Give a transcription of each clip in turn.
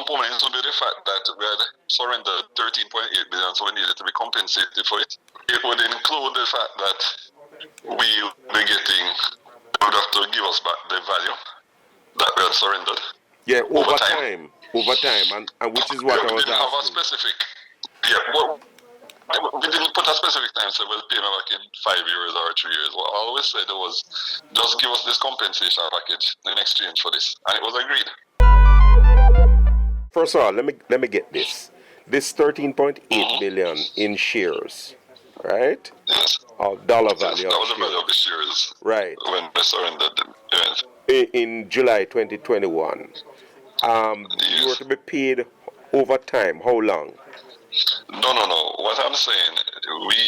components would be the fact that we had surrendered 13.8 billion, so we needed to be compensated for it. It would include the fact that we would be getting, they would have to give us back the value that we had surrendered. Yeah, over time, and which is what I was asking. We didn't have a specific, we didn't put a specific time, so we'll pay me back in 5 years or 3 years. What I always said was, just give us this compensation package in exchange for this, and it was agreed. First of all, let me get this. This 13.8 billion in shares, right? Yes. Of dollar value. Yes, that was the value of the shares. Right. When we surrendered them. Yes. In July 2021. Yes. You were to be paid over time. How long? No. What I'm saying, we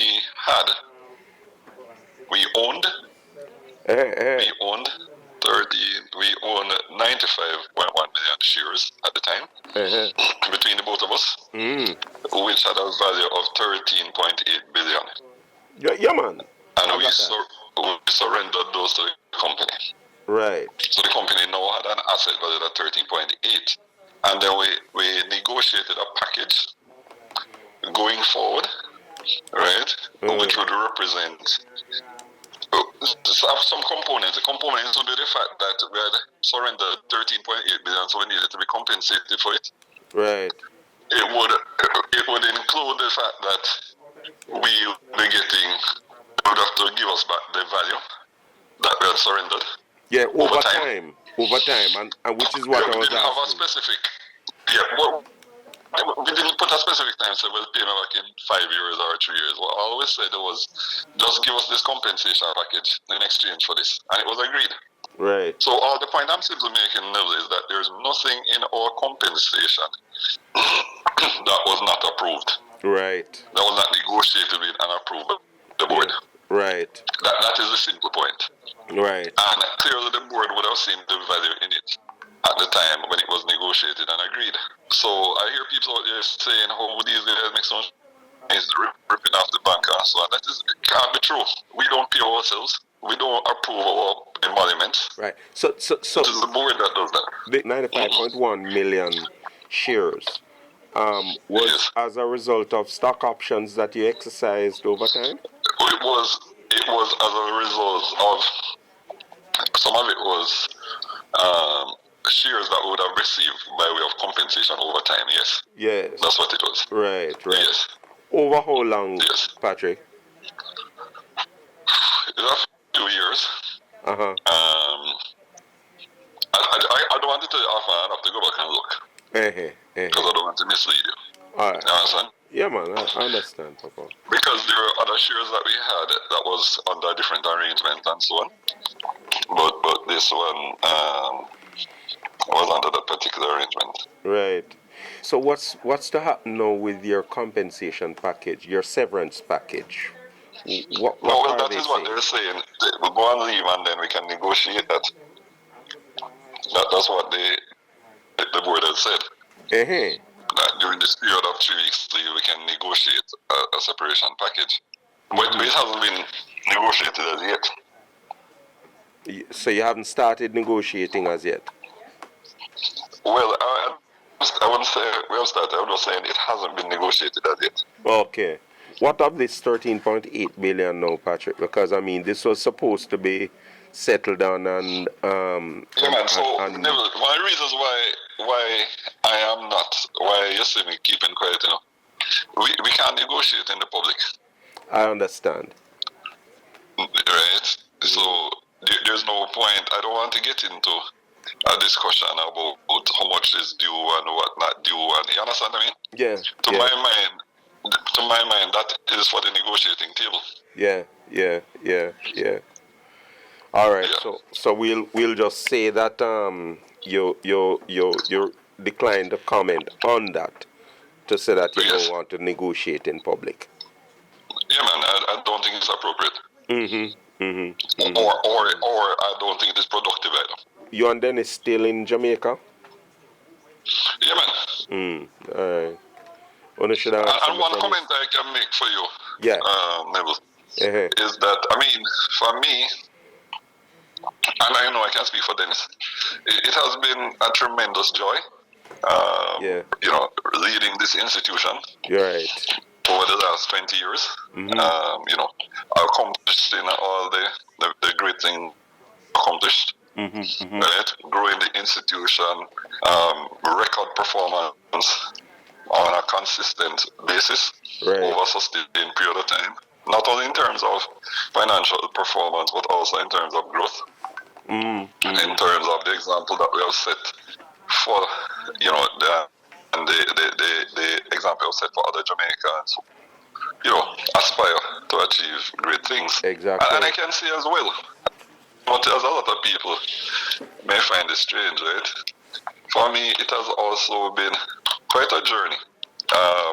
owned 95.1 million shares at the time, between the both of us, which had a value of 13.8 billion. Yeah, man. And we surrendered those to the company. Right. So the company now had an asset valued at 13.8. And then we negotiated a package going forward, right, which would represent some components. The components would be the fact that we had surrendered 13.8 billion, so we needed to be compensated for it. Right. It would include the fact that we would be getting, they would have to give us back the value that we had surrendered. Yeah, over time, and which is what I was asking. We didn't have a specific, we didn't put a specific time, so we'll pay me back in 5 years or 3 years. What I always said was, just give us this compensation package in exchange for this, and it was agreed. Right. So all the point I'm simply making, Neville, is that there's nothing in our compensation that was not approved. Right. That was not negotiated with and approved by the board. Right. That is the simple point. Right. And clearly the board would have seen the value in it at the time when it was negotiated and agreed. So I hear people out there saying, "Oh, these guys make some ripping off the bank and so on." That can't be true. We don't pay ourselves. We don't approve our emoluments. Right. So it is the board that does that. The 95.1 million shares was as a result of stock options that you exercised over time? It was as a result of, some of it was shares that we would have received by way of compensation over time, yes. Yes. That's what it was. Right. Yes. Over how long, yes. Patrick? It's a few years. Uh-huh. I don't want to tell you often, I have to go back and look. Because I don't want to mislead you. All right. You understand? Yeah, man, I understand, Papa. Because there were other shares that we had that was under different arrangements and so on. But this one was under that particular arrangement. Right. So what's to happen now with your compensation package, your severance package? That is what they're saying. We'll go and leave and then we can negotiate that. That's what the board had said. That during this period of 3 weeks, we can negotiate a separation package. But it hasn't been negotiated as yet. So you haven't started negotiating as yet? Well, I wouldn't say we have started. I was saying it hasn't been negotiated as yet. Okay. What of this 13.8 billion now, Patrick? Because, I mean, this was supposed to be settled down and... yeah, man, so one of the reasons why I am not, why you see me keeping quiet, you know, we can't negotiate in the public. I understand. Right? So there's no point. I don't want to get into a discussion about how much is due and what not due, and you understand what I mean? Yeah. To my mind, that is for the negotiating table. Yeah. All right. Yeah. So we'll just say that you declined to comment on that, to say that you don't want to negotiate in public. Yeah, man. I don't think it's appropriate. Or I don't think it is productive either. You and Dennis still in Jamaica? Yeah, man. All right. And one comment I can make for you, Neville, is that, I mean, for me, and I know I can speak for Dennis, it has been a tremendous joy leading this institution. You're right. Over the last 20 years, accomplishing all the great things accomplished, right? Growing the institution, record performance on a consistent basis over a sustained period of time. Not only in terms of financial performance, but also in terms of growth. In terms of the example that we have set for, the example we have set for other Jamaicans, aspire to achieve great things. Exactly. And I can see as well, but as a lot of people may find it strange, right? For me, it has also been quite a journey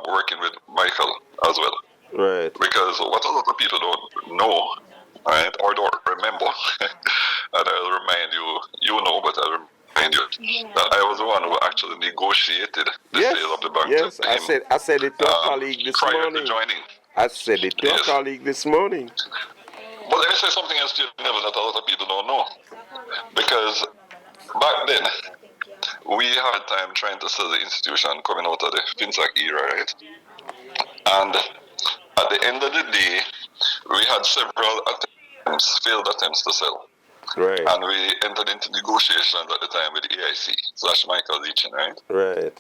working with Michael as well. Right. Because what a lot of people don't know, right, or don't remember, and I'll remind you, but I'll remind you that I was the one who actually negotiated the sale of the bank. Yes, I said it to a colleague this prior morning. To joining. I said it to a colleague this morning. But let me say something else to you, Neville, that a lot of people don't know. Because back then, we had time trying to sell the institution coming out of the FinTech era, right? And at the end of the day, we had several failed attempts to sell. Right. And we entered into negotiations at the time with EIC/Michael Leachin, right? Right.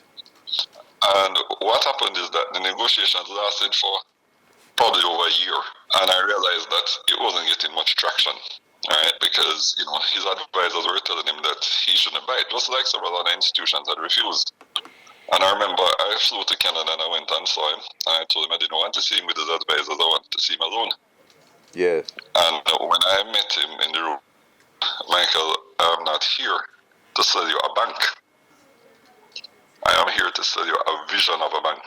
And what happened is that the negotiations lasted for probably over a year. And I realized that it wasn't getting much traction, right? Because, his advisors were telling him that he shouldn't buy it, just like several other institutions had refused. And I remember I flew to Canada and I went and saw him. And I told him I didn't want to see him with his advisors, I wanted to see him alone. Yes. And when I met him in the room, Michael, I'm not here to sell you a bank. I am here to sell you a vision of a bank.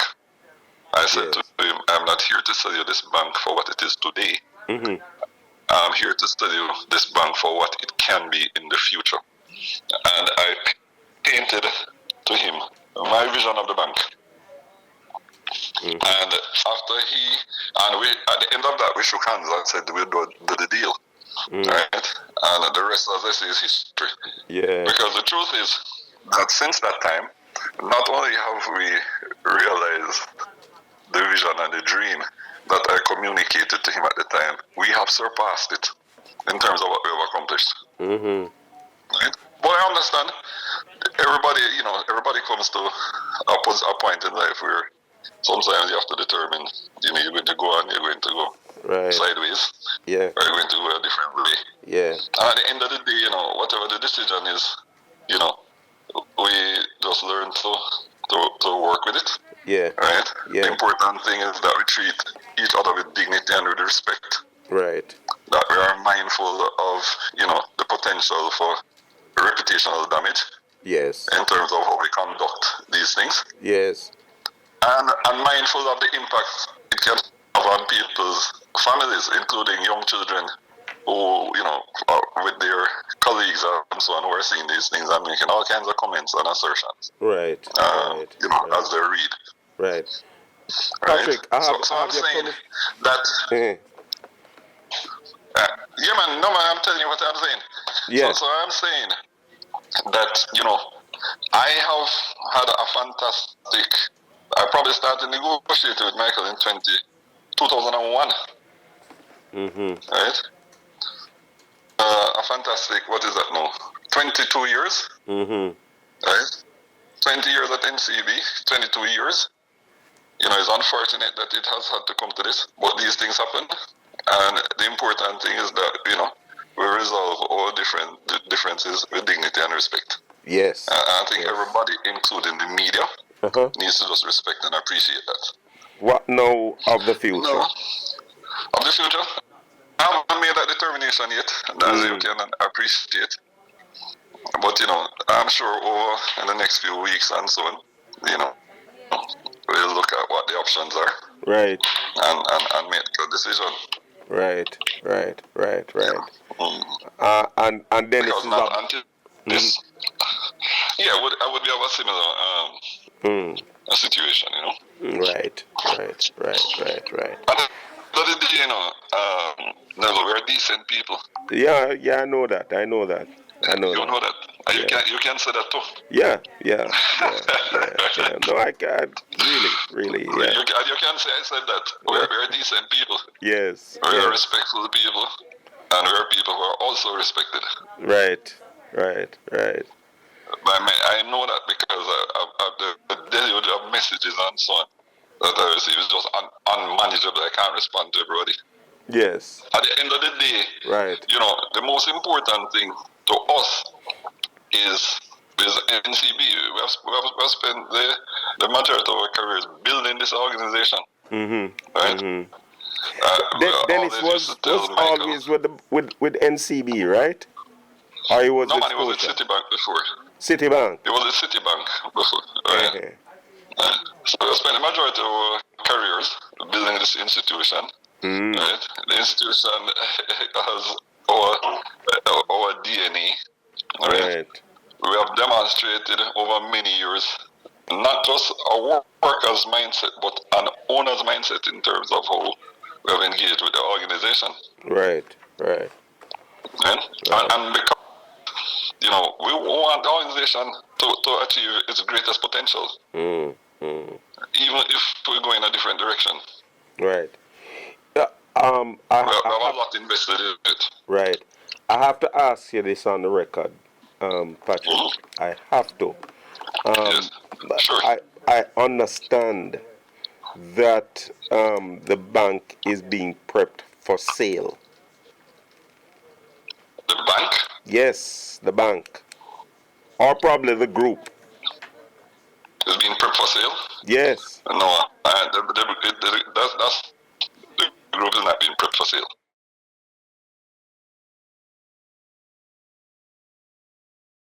I said to him, I'm not here to sell you this bank for what it is today. I'm here to sell you this bank for what it can be in the future. And I painted to him my vision of the bank. And after at the end of that, we shook hands and said we'll do the deal. Right? And the rest, as I say, is history. Yeah. Because the truth is that since that time, not only have we realized the vision and the dream that I communicated to him at the time, we have surpassed it in terms of what we have accomplished. Right? But I understand everybody comes to a point in life where sometimes you have to determine, you're going to go and you're going to go sideways. Yeah. Or you're going to go a different way. Yeah. And at the end of the day, whatever the decision is, we just learn to work with it. Yeah. Right? Yeah. The important thing is that we treat each other with dignity and with respect. Right. That we are mindful of, the potential for reputational damage. Yes. In terms of how we conduct these things. Yes. And mindful of the impact it can have on people's families, including young children who, with their colleagues and so on, who are seeing these things and making all kinds of comments and assertions. Right. As they read. Right. Patrick, so I'm saying that. Yeah, man. No, man. I'm telling you what I'm saying. Yes. So I'm saying that I have had a fantastic. I probably started negotiating with Michael in 2001. Right. A fantastic. What is that now? 22 years. Right. 20 years at NCB. 22 years. It's unfortunate that it has had to come to this, but these things happen. And the important thing is that, we resolve all differences with dignity and respect. Yes. I think everybody, including the media, needs to just respect and appreciate that. What now of the future? No. Of the future? I haven't made that determination yet, as you can appreciate. But, I'm sure over in the next few weeks and so on, we'll look at what the options are. Right. And make a decision. Right. And then because not until this, I would be of a similar a situation, Right. But the day, Neville, we're decent people. Yeah, I know that. You know that. You can say that too. Yeah. No, I can't. Really. Yeah. You can say I said that. We're decent people. Yes. We're respectful people, and we're people who are also respected. Right. I know that because the deluge of messages and so on that I receive is just unmanageable. I can't respond to everybody. Yes. At the end of the day, right. The most important thing to us is NCB. We have spent the majority of our careers building this organization. Right? Dennis was always with NCB, right? Or he was no, man, he was at Citibank before. Citibank? He was at Citibank before. Right? So we spent the majority of our careers building this institution. Right? The institution has our DNA. Right? We have demonstrated over many years not just a worker's mindset, but an owner's mindset in terms of how we have engaged with the organization. Right. And because we want the organization to achieve its greatest potential, even if we go in a different direction. Right. We have a lot invested in it. Right. I have to ask you this on the record, Patrick. I have to. Yes. Sure. I understand that the bank is being prepped for sale. The bank? Yes, the bank. Or probably the group. Is being prepped for sale? Yes. No, the group is not being prepped for sale.